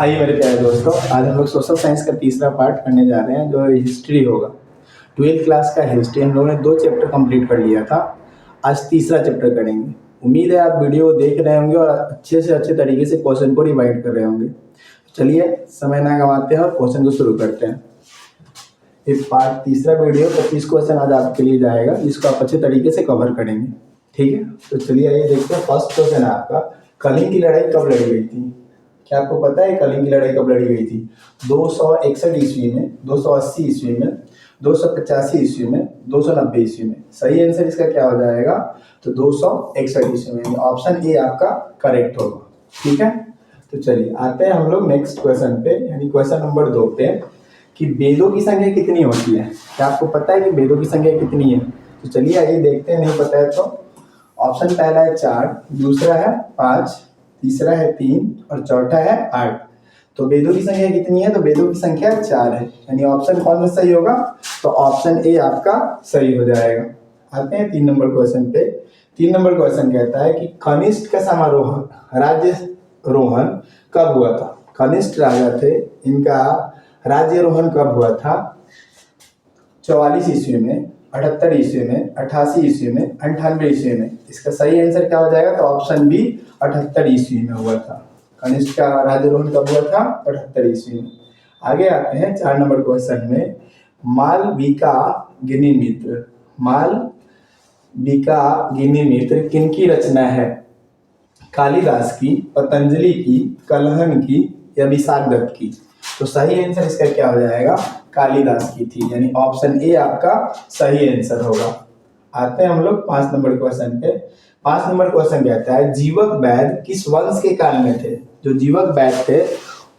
आइए मेरे प्यारे दोस्तों, आज हम लोग सोशल साइंस का तीसरा पार्ट करने जा रहे हैं जो हिस्ट्री होगा। 12th क्लास का हिस्ट्री हम लोगों ने 2 चैप्टर कंप्लीट कर लिया था। आज तीसरा चैप्टर करेंगे। उम्मीद है आप वीडियो देख रहे होंगे और अच्छे से अच्छे तरीके से क्वेश्चन को रिवाइड कर रहे होंगे। चलिए समय ना गंवाते हैं और क्वेश्चन को शुरू करते हैं। ये पार्ट तीसरा वीडियो 25 क्वेश्चन आज आपके लिए जाएगा, जिसको आप अच्छे तरीके से कवर करेंगे। ठीक है, तो चलिए आइए देखते हैं। फर्स्ट क्वेश्चन है आपका, कलिंग की लड़ाई कब लड़ी गई थी? क्या आपको पता है कलिंग की लड़ाई कब लड़ी गई थी? 261 ईस्वी में, 280 ईस्वी में, 285 ईस्वी में, 290 ईस्वी में। सही आंसर इसका क्या हो जाएगा? तो 261 ईस्वी में। ऑप्शन ए आपका करेक्ट होगा। ठीक है, तो चलिए आते हैं हम लोग नेक्स्ट क्वेश्चन पे, यानी क्वेश्चन नंबर 2 पे, कि वेदों की संख्या कितनी होती है? क्या आपको पता है कि वेदों की संख्या कितनी है? तो चलिए आइए देखते हैं, नहीं पता है तो। ऑप्शन पहला है 4, दूसरा है 5, तीसरा है 3 और चौथा है 8। तो वेदों की संख्या कितनी है? तो वेदों की संख्या 4 है, यानी ऑप्शन कौन सा सही होगा? तो ऑप्शन ए आपका सही हो जाएगा। आते हैं 3 नंबर क्वेश्चन पे। 3 नंबर क्वेश्चन कहता है कि कनिष्ठ का समारोह राज्यरोहण कब हुआ था? कनिष्ठ राजा थे, इनका राज्यरोहण कब हुआ था? 44 ईस्वी में, 78 ईस्वी में, 88 ईस्वी में, 98 ईस्वी में। इसका सही आंसर क्या हो जाएगा? तो ऑप्शन बी 78 ईस्वी में हुआ था। कनिष्ठ का राज्यरोहण कब हुआ था? 78 ईस्वी में। आगे आते हैं 4 नंबर क्वेश्चन में। मालविका गिनीमित्र, मालविका गिनीमित्र किनकी रचना है? कालिदास की, पतंजलि की, कलहन की या विशाख दत्त की? तो सही आंसर इसका क्या हो जाएगा? कालिदास की थी, यानी ऑप्शन ए आपका सही आंसर होगा। आते हैं हम लोग 5 नंबर क्वेश्चन पे। 5 नंबर क्वेश्चन कहता है जीवक वैद्य किस वंश के काल में थे? जो जीवक वैद्य थे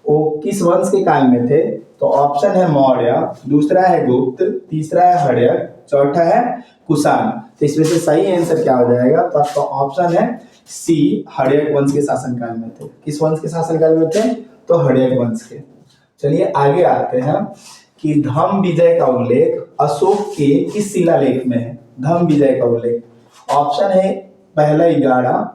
वो किस वंश के काल में थे? तो ऑप्शन है मौर्य, दूसरा है गुप्त, तीसरा है हड़यक, चौथा है कुषाण। तो इसमें से सही आंसर क्या हो जाएगा? तो आपका ऑप्शन है सी, हड़यक वंश के शासनकाल में थे। किस वंश के शासनकाल में थे? तो हड़यक वंश के। चलिए आगे आते हैं कि धम्म विजय का उल्लेख अशोक के किस शिलालेख में है? धम्म विजय का उल्लेख ऑप्शन है पहला 11,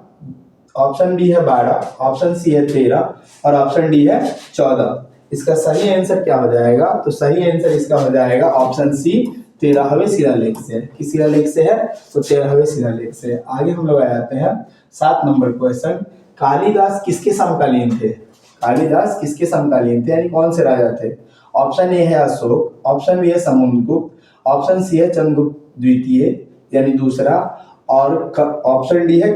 ऑप्शन बी है 12, ऑप्शन सी है 13 और ऑप्शन डी है 14। इसका सही आंसर क्या हो जाएगा? तो सही आंसर इसका हो जाएगा ऑप्शन सी, 13वें शिलालेख से। किस शिलालेख से है? तो 13वें शिलालेख से। आगे हम लोग आ जाते हैं 7 नंबर क्वेश्चन। कालिदास किसके समकालीन थे? कालिदास किसके समकालीन थे, यानी कौन से राजा थे? ऑप्शन ए है अशोक, ऑप्शन बी है समुद्रगुप्त, ऑप्शन सी है चंद्रगुप्त द्वितीय यानी दूसरा, और ऑप्शन डी है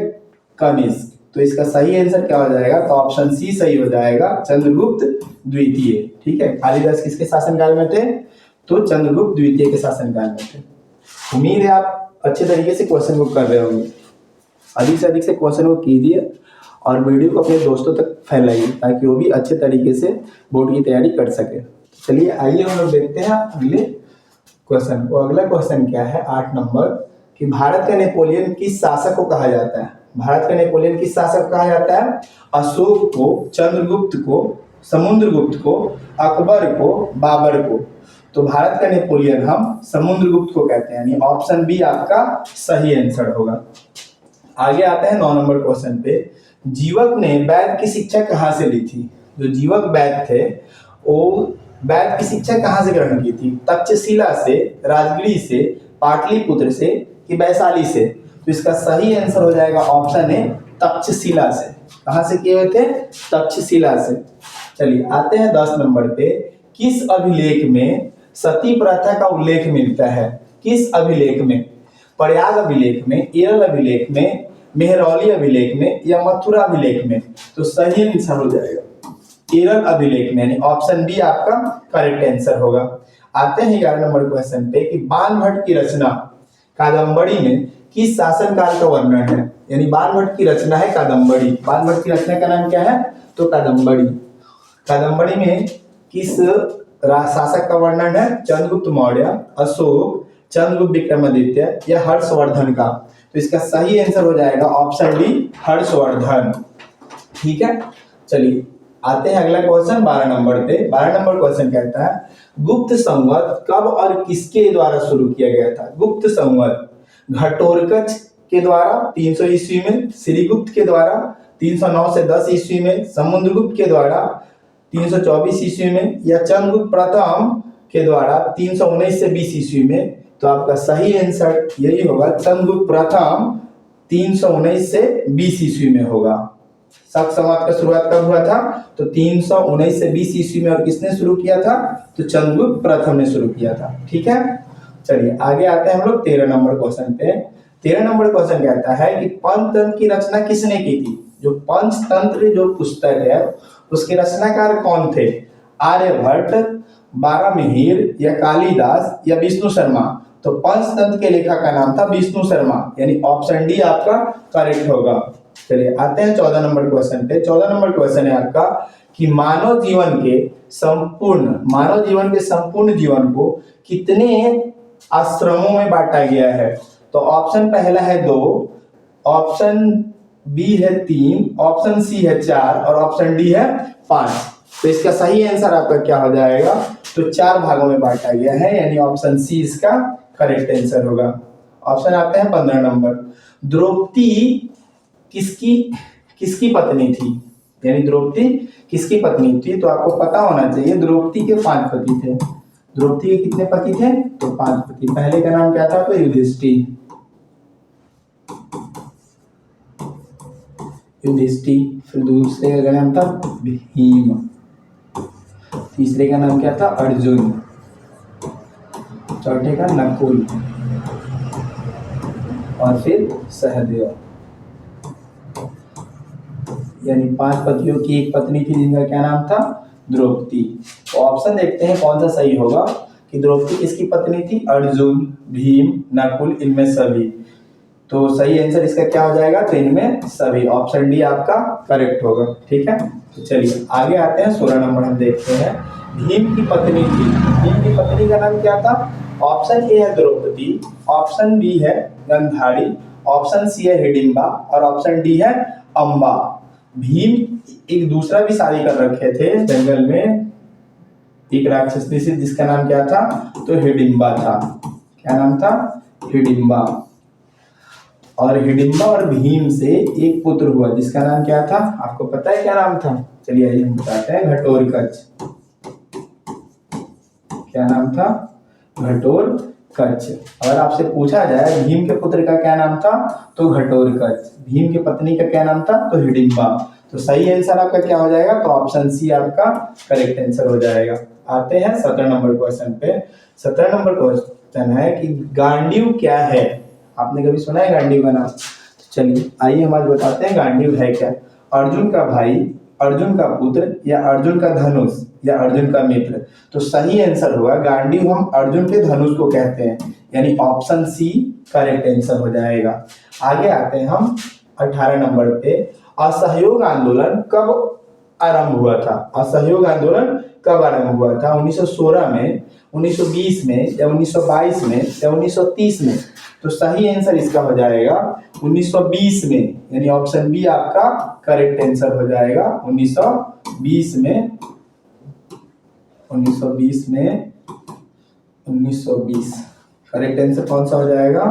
कनिष्क। तो इसका सही आंसर क्या हो जाएगा? तो ऑप्शन सी सही हो जाएगा, चंद्रगुप्त द्वितीय। ठीक है, कालिदास किसके शासनकाल में थे? तो चंद्रगुप्त द्वितीय के शासनकाल में थे। उम्मीद है आप अच्छे तरीके से क्वेश्चन को कर रहे होंगे। अधिक से अधिक से क्वेश्चन को कीजिए और वीडियो को अपने दोस्तों तक फैलाइए ताकि वो भी अच्छे तरीके से बोर्ड की तैयारी कर सके। चलिए आइए हम लोग देखते हैं अगले क्वेश्चन को। अगला क्वेश्चन क्या है 8 नंबर, कि भारत का नेपोलियन किस शासक को कहा जाता है? भारत का नेपोलियन किस शासक को कहा जाता है? अशोक को, चंद्रगुप्त को, समुद्रगुप्त को, अकबर को, बाबर को? तो भारत का नेपोलियन हम समुद्रगुप्त को कहते हैं, यानी ऑप्शन बी आपका सही आंसर होगा। आगे आते हैं 9 नंबर क्वेश्चन पे। जीवक ने वैद्य की शिक्षा कहाँ से ली थी? जो जीवक वैद्य थे वो वैद्य की शिक्षा कहाँ से ग्रहण की थी? तक्षशिला से, राजगीर से, पाटलिपुत्र से कि वैशाली से? तो इसका सही आंसर हो जाएगा ऑप्शन ए, तक्षशिला से। कहाँ से किए हुए थे? तक्षशिला से। चलिए आते हैं 10 नंबर पे। किस अभिलेख में सती प्रथा का उल्लेख मिलता है? किस अभिलेख में? प्रयाग अभिलेख में, एरल अभिलेख में, मेहरौली अभिलेख में या मथुरा अभिलेख में? तो सही आंसर हो जाएगा एरल अभिलेख में, यानी ऑप्शन बी आपका करेक्ट आंसर होगा। आते हैं 11 नंबर क्वेश्चन पे, कि बाणभट्ट की रचना कादम्बरी में किस शासनकाल का वर्णन है? यानी बाणभट्ट की रचना है कादम्बरी। बाणभट्ट की रचना का नाम क्या है? तो कादम्बरी। कादम्बरी में किस शासक का वर्णन है? चंद्रगुप्त मौर्य, अशोक, चंद्रगुप्त विक्रमादित्य या हर्षवर्धन का? तो इसका सही आंसर हो जाएगा ऑप्शन डी, हर्षवर्धन। ठीक है, चलिए आते हैं अगला क्वेश्चन 12 नंबर पे। 12 नंबर क्वेश्चन कहता है गुप्त संवत कब और किसके द्वारा शुरू किया गया था? गुप्त संवत घटोत्कच के द्वारा 300 ईस्वी में, श्रीगुप्त के द्वारा 309 से 10 ईस्वी में, समुद्रगुप्त के द्वारा 324 ईस्वी में, या चंद्रगुप्त प्रथम के द्वारा 319 से 20 ईस्वी में। तो आपका सही आंसर यही होगा, चंद्रगुप्त प्रथम 319 से 20 ईस्वी में होगा। शक संवत का शुरुआत कब हुआ था? तो 319 से 20 ईस्वी में। और किसने शुरू किया था? तो चंद्रगुप्त प्रथम ने शुरू किया था। ठीक है, चलिए आगे आते हैं हम लोग 13 नंबर क्वेश्चन पे। 13 नंबर क्वेश्चन कहता है कि पंचतंत्र की रचना किसने की थी? जो पंचतंत्र जो पुस्तक है उसके रचनाकार कौन थे? आर्यभट्ट, बारामिहिर, या कालिदास, या विष्णु शर्मा। तो पंचतंत्र के लेखक का नाम था विष्णु शर्मा, यानी ऑप्शन डी आपका करेक्ट होगा। चलिए आते हैं 14 नंबर क्वेश्चन पे। 14 नंबर क्वेश्चन है आपका कि मानव जीवन के संपूर्ण जीवन को कितने आश्रमों में बांटा गया है? तो ऑप्शन पहला है 2, ऑप्शन बी है 3, ऑप्शन सी है 4 और ऑप्शन डी है 5। तो इसका सही आंसर आपका क्या हो जाएगा? तो 4 भागों में बांटा गया है, यानी ऑप्शन सी इसका करेक्ट आंसर होगा। ऑप्शन आते हैं 15 नंबर। द्रौपदी किसकी पत्नी थी? यानी द्रौपदी किसकी पत्नी थी? तो आपको पता होना चाहिए द्रौपदी के 5 पति थे। द्रौपदी के कितने पति थे? तो 5 पति। पहले का नाम क्या था? तो युधिष्ठिर, फिर दूसरे का नाम था भीम, तीसरे का नाम क्या था? अर्जुन, चौथे का नकुल, और फिर सहदेव। यानी 5 पतियों की एक पत्नी थी जिनका क्या नाम था? द्रौपदी। तो ऑप्शन देखते हैं कौन सा सही होगा कि द्रौपदी किसकी पत्नी थी? अर्जुन, भीम, नकुल, इनमें सभी। तो सही आंसर इसका क्या हो जाएगा? तो इनमें सभी। ऑप्शन डी आपका करेक्ट होगा। ठीक है, तो चलिए आगे आते हैं। 16 नंबर हम देखते हैं। भीम की पत्नी थी, भीम की पत्नी का नाम क्या था? ऑप्शन ए है द्रौपदी, ऑप्शन बी है गंधारी, ऑप्शन सी है हिडिंबा और ऑप्शन डी है अंबा। भीम एक दूसरा भी शादी कर रखे थे जंगल में, एक राक्षसी से, जिसका नाम क्या था? तो हिडिंबा था। क्या नाम था? हिडिंबा। और हिडिंबा और भीम से एक पुत्र हुआ जिसका नाम क्या था? आपको पता है क्या नाम था? चलिए आइए हम बताते हैं। घटोत्कच। क्या नाम था? घटोत्कच। अगर आपसे पूछा जाए भीम के पुत्र का क्या नाम था? तो घटोत्कच। भीम की पत्नी का क्या नाम था? तो हिडिंबा। तो सही आंसर आपका क्या हो जाएगा? तो ऑप्शन सी आपका करेक्ट आंसर हो जाएगा। आते हैं 17 नंबर क्वेश्चन पे। 17 नंबर क्वेश्चन है कि गांडीव क्या है? आपने कभी सुना है गांडीव का नाम? चलिए आइए हम आज बताते हैं गांडीव है क्या। अर्जुन का भाई, अर्जुन का पुत्र, या अर्जुन का धनुष, या अर्जुन का मित्र। तो सही आंसर होगा गांडीव हम अर्जुन के धनुष को कहते हैं, यानी ऑप्शन सी करेक्ट आंसर हो जाएगा। आगे आते हैं हम 18 नंबर पे। असहयोग आंदोलन कब आरंभ हुआ था? असहयोग आंदोलन कब आरंभ हुआ था? 1916 में, 1920 में, या 1922 में, या 1930 में। तो सही आंसर इसका हो जाएगा 1920 में, यानी ऑप्शन बी आपका करेक्ट आंसर हो जाएगा। 1920 में, 1920 करेक्ट आंसर कौन सा हो जाएगा?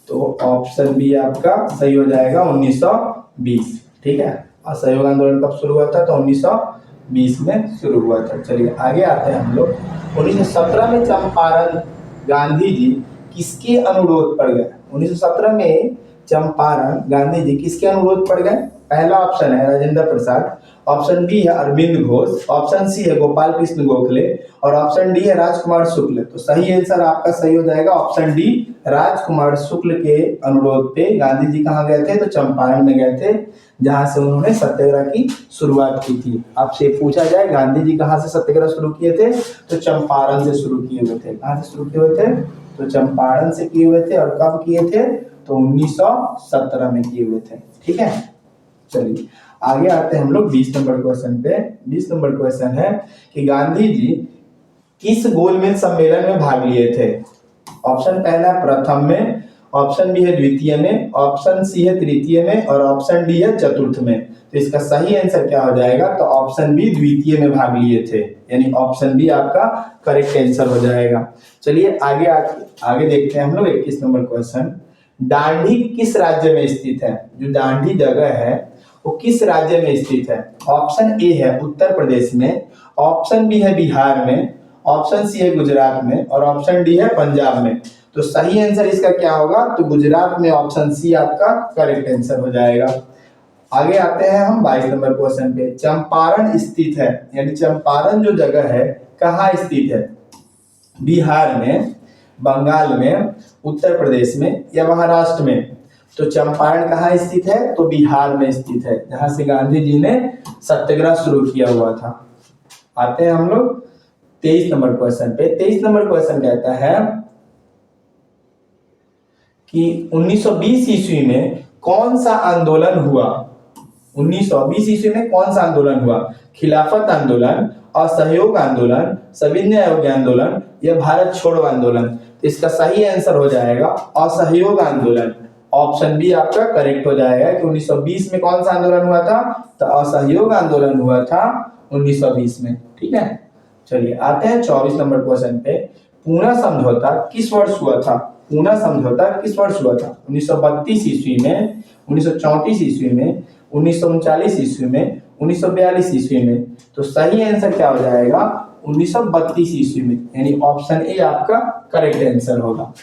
तो ऑप्शन बी आपका सही हो जाएगा 1920। ठीक है, असहयोग आंदोलन कब शुरू हुआ था? तो 1920 में शुरू हुआ था। चलिए आगे आते हैं हम लोग। 1917 में चंपारण गांधी जी किसके अनुरोध पर गए? 1917 में चंपारण गांधी जी किसके अनुरोध पर गए? पहला ऑप्शन है राजेंद्र प्रसाद, ऑप्शन बी है अरविंद घोष, ऑप्शन सी है गोपाल कृष्ण गोखले और ऑप्शन डी है राजकुमार शुक्ल। तो सही आंसर आपका सही हो जाएगा ऑप्शन डी, राजकुमार शुक्ल के अनुरोध पे गांधी जी कहाँ गए थे? तो चंपारण में गए थे, जहां से उन्होंने सत्याग्रह की शुरुआत की थी। आपसे पूछा जाए गांधी जी कहाँ से सत्याग्रह शुरू किए थे? तो चंपारण से शुरू किए हुए थे। कहाँ से शुरू किए हुए थे? तो चंपारण से किए हुए थे। और कब किए थे? तो 1917 में किए हुए थे। ठीक है, चलिए आगे आते हैं हम लोग 20 नंबर क्वेश्चन पे। 20 नंबर क्वेश्चन है कि गांधी जी किस गोलमेज सम्मेलन में भाग लिए थे? ऑप्शन पहला प्रथम में, ऑप्शन बी है द्वितीय में, ऑप्शन सी है तृतीय में और ऑप्शन डी है चतुर्थ में। तो इसका सही आंसर क्या हो जाएगा? तो ऑप्शन बी द्वितीय में भाग लिए थे, यानी ऑप्शन बी आपका करेक्ट आंसर हो जाएगा। चलिए आगे देखते हैं हम लोग 21 नंबर क्वेश्चन। दांडी किस राज्य में स्थित है? जो दांडी जगह है वो किस राज्य में स्थित है? ऑप्शन ए है उत्तर प्रदेश में, ऑप्शन बी है बिहार में, ऑप्शन सी है गुजरात में और ऑप्शन डी है पंजाब में। तो सही आंसर इसका क्या होगा? तो गुजरात में ऑप्शन सी आपका करेक्ट आंसर हो जाएगा। आगे आते हैं हम 22 नंबर क्वेश्चन पे। चंपारण स्थित है, यानी चंपारण जो जगह है कहाँ स्थित है? बिहार में, बंगाल में, उत्तर प्रदेश में या महाराष्ट्र में? तो चंपारण कहाँ स्थित है? तो बिहार में स्थित है, जहां से गांधी जी ने सत्याग्रह शुरू किया हुआ था। आते हैं हम लोग 23 नंबर क्वेश्चन पे। 23 नंबर क्वेश्चन कहता है कि 1920 ईस्वी में कौन सा आंदोलन हुआ? 1920 ईस्वी में कौन सा आंदोलन हुआ? खिलाफत आंदोलन, असहयोग आंदोलन, सविनय अवज्ञा आंदोलन या भारत छोड़ो आंदोलन? तो इसका सही आंसर हो जाएगा असहयोग आंदोलन। ऑप्शन बी आपका करेक्ट हो जाएगा कि 1920 में कौन सा आंदोलन हुआ था? तो असहयोग आंदोलन हुआ था 1920 में। ठीक है, चलिए आते हैं 24 नंबर क्वेश्चन पे। पूना समझौता किस वर्ष हुआ था? पूना समझौता किस वर्ष हुआ था? 1932 ईस्वी में, 1934 ईस्वी में, 1939 ईस्वी में, 1942 ईस्वी में? तो सही आंसर क्या हो जाएगा? 1932 ईस्वी में, यानी ऑप्शन ए आपका करेक्ट आंसर होगा।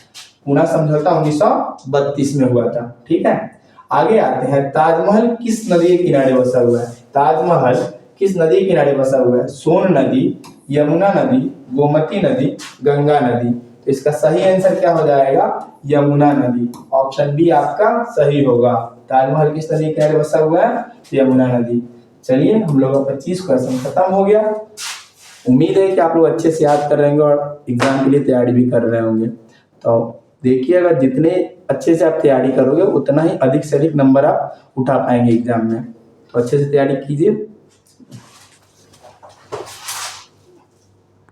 पूना समझौता 1932 में हुआ था। ठीक है, आगे आते हैं। ताजमहल किस नदी के किनारे बसा हुआ है? ताजमहल किस नदी के किनारे बसा हुआ है? सोन नदी, यमुना नदी, गोमती नदी, गंगा नदी? तो इसका सही आंसर क्या हो जाएगा? यमुना नदी। ऑप्शन बी आपका सही होगा। ताजमहल किस नदी के किनारे बसा हुआ है? यमुना नदी। चलिए हम लोग का 25 क्वेश्चन खत्म हो गया। उम्मीद है कि आप लोग अच्छे से याद कर रहे होंगे और एग्जाम के लिए तैयारी भी कर रहे होंगे। तो देखिए, अगर जितने अच्छे से आप तैयारी करोगे उतना ही अधिक से अधिक नंबर आप उठा पाएंगे एग्जाम में। तो अच्छे से तैयारी कीजिए।